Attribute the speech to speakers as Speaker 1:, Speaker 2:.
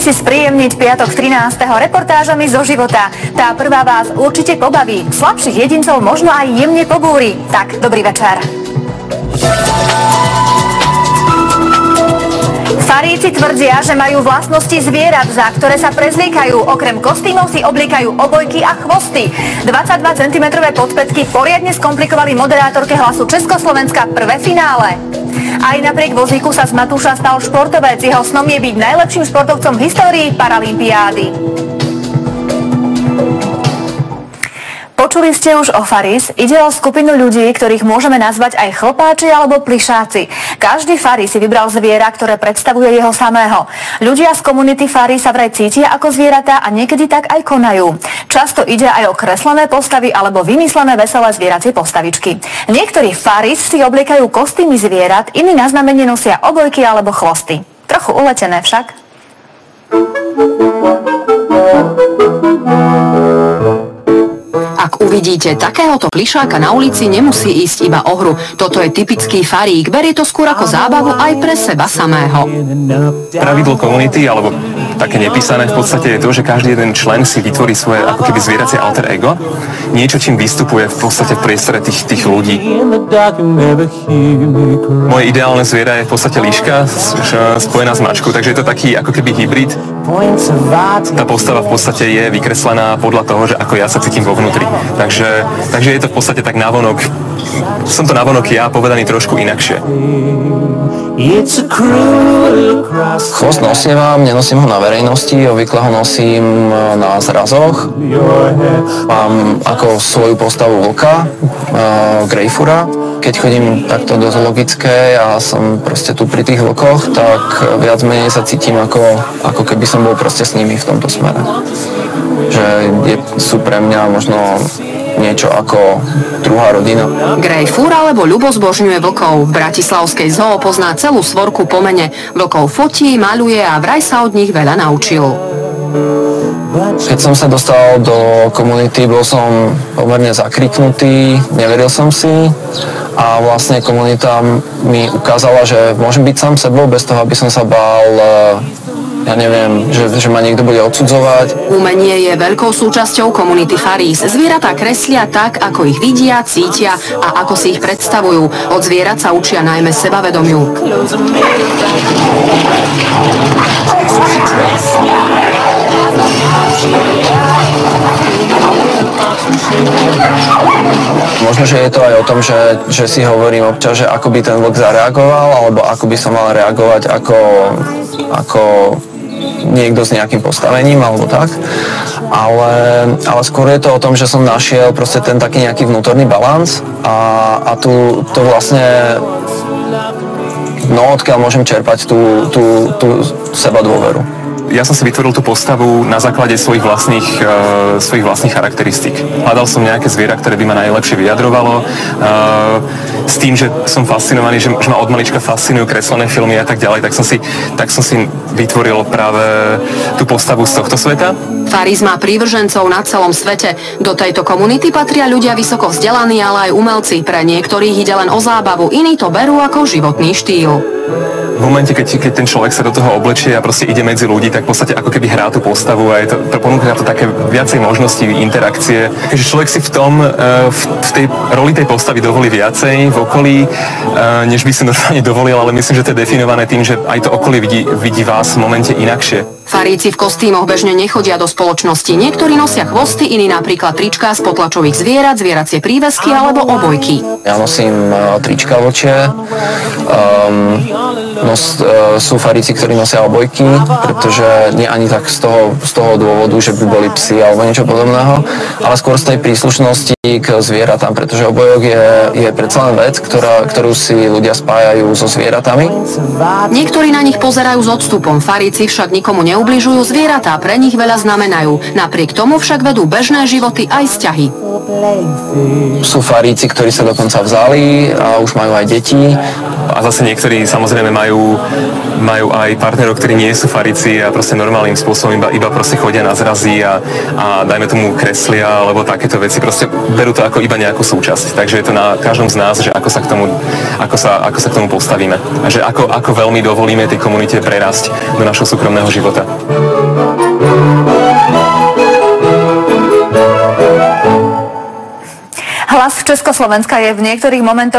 Speaker 1: Poďte si spríjemniť piatok 13. reportážami zo života. Tá prvá vás určite pobaví, slabších jedincov možno aj jemne pobúri. Tak, dobrý večer. Faríci tvrdia, že majú vlastnosti zvierat, za ktoré sa prezliekajú. Okrem kostýmov si obliekajú obojky a chvosty. 22 cm podpätky poriadne skomplikovali moderátorke Hlasu Československa prvé finále. Aj napriek vozíku sa z Matúša stal športovec. Jeho snom je byť najlepším športovcom v histórii Paralympiády. Počuli ste už o Faris? Ide o skupinu ľudí, ktorých môžeme nazvať aj chlpáči alebo plišáci. Každý Faris si vybral zviera, ktoré predstavuje jeho samého. Ľudia z komunity Faris sa vraj cítia ako zvieratá a niekedy tak aj konajú. Často ide aj o kreslené postavy alebo vymyslené veselé zvieracie postavičky. Niektorí Faris si obliekajú kostýmy zvierat, iní na znamenie nosia obojky alebo chvosty. Trochu uletené však.
Speaker 2: Ak uvidíte takéhoto plišáka na ulici, nemusí ísť iba o hru. Toto je typický farík. Berie to skôr ako zábavu aj pre seba samého.
Speaker 3: Pravidlo komunity, alebo také nepísané v podstate je to, že každý jeden člen si vytvorí svoje ako keby zvieracie alter ego. Niečo, čím vystupuje v podstate v priestore tých ľudí. Moje ideálne zviera je v podstate líška spojená s mačkou, takže je to taký ako keby hybrid. Tá postava v podstate je vykreslená podľa toho, že ako ja sa cítim vo vnútri. Takže je to v podstate tak navonok, som to navonok ja povedaný trošku inakšie.
Speaker 4: Chvost nosievam, nenosím ho na verejnosti, obvykle ho nosím na zrazoch. Mám ako svoju postavu vlka, grejfura. Keď chodím takto do zoologickej a som proste tu pri tých vlkoch, tak viac menej sa cítim ako keby som bol proste s nimi v tomto smere. Že sú pre mňa možno niečo ako druhá rodina.
Speaker 2: Grejfur alebo Ľubo zbožňuje vlkov. V bratislavskej zoo pozná celú svorku po mene. Vlkov fotí, maľuje a vraj sa od nich veľa naučil.
Speaker 4: Keď som sa dostal do komunity, bol som pomerne zakriknutý, neveril som si a vlastne komunita mi ukázala, že môžem byť sám sebou bez toho, aby som sa bál, ja neviem, že ma niekto bude odsudzovať.
Speaker 2: Umenie je veľkou súčasťou komunity Faris. Zvieratá kreslia tak, ako ich vidia, cítia a ako si ich predstavujú. Od zvierat sa učia najmä sebavedomiu.
Speaker 4: Možno, že je to aj o tom, že si hovorím občas, že ako by ten vlk zareagoval, alebo ako by som mal reagovať ako niekto s nejakým postavením, alebo tak. Ale skôr je to o tom, že som našiel proste ten taký nejaký vnútorný balans a tu to vlastne odkiaľ môžem čerpať tú seba dôveru.
Speaker 3: Ja som si vytvoril tú postavu na základe svojich vlastných charakteristík. Hľadal som nejaké zviera, ktoré by ma najlepšie vyjadrovalo. S tým, že som fascinovaný, že ma od malička fascinujú kreslené filmy a tak ďalej, tak som si vytvoril práve tú postavu z tohto sveta.
Speaker 2: Faris má prívržencov na celom svete. Do tejto komunity patria ľudia vysoko vzdelaní, ale aj umelci. Pre niektorých ide len o zábavu, iní to berú ako životný štýl.
Speaker 3: V momente, keď ten človek sa do toho oblečie a proste ide medzi ľudí, tak v podstate ako keby hrá tú postavu a je to ponúka to také viacej možností, interakcie. Takže človek si v tej roli tej postavy dovolí viacej v okolí, než by si normálne dovolil, ale myslím, že to je definované tým, že aj to okolie vidí vás v momente inakšie.
Speaker 2: Faríci v kostýmoch bežne nechodia do spoločnosti. Niektorí nosia chvosty, iní napríklad tričká z potlačových zvierat, zvieracie prívesky alebo obojky.
Speaker 4: Ja nosím trička vlčie. Sú faríci, ktorí nosia obojky, pretože nie ani tak z toho dôvodu, že by boli psi alebo niečo podobného, ale skôr z tej príslušnosti k zvieratám, pretože obojok je predsa len vec, ktorú si ľudia spájajú so zvieratami.
Speaker 2: Niektorí na nich pozerajú s odstupom, faríci však nikomu neubližujú, zvieratá pre nich veľa znamenajú. Napriek tomu však vedú bežné životy aj vzťahy.
Speaker 4: Sú faríci, ktorí sa dokonca vzali a už majú aj deti.
Speaker 3: A zase niektorí samozrejme majú aj partnerov, ktorí nie sú faríci a proste normálnym spôsobom iba proste chodia na zrazy a dajme tomu kreslia alebo takéto veci. Proste berú to ako iba nejakú súčasť. Takže je to na každom z nás, že ako sa k tomu postavíme. A že ako veľmi dovolíme tej komunite prerásť do našho súkromného života.
Speaker 1: Hlas Československa je v niektorých momentoch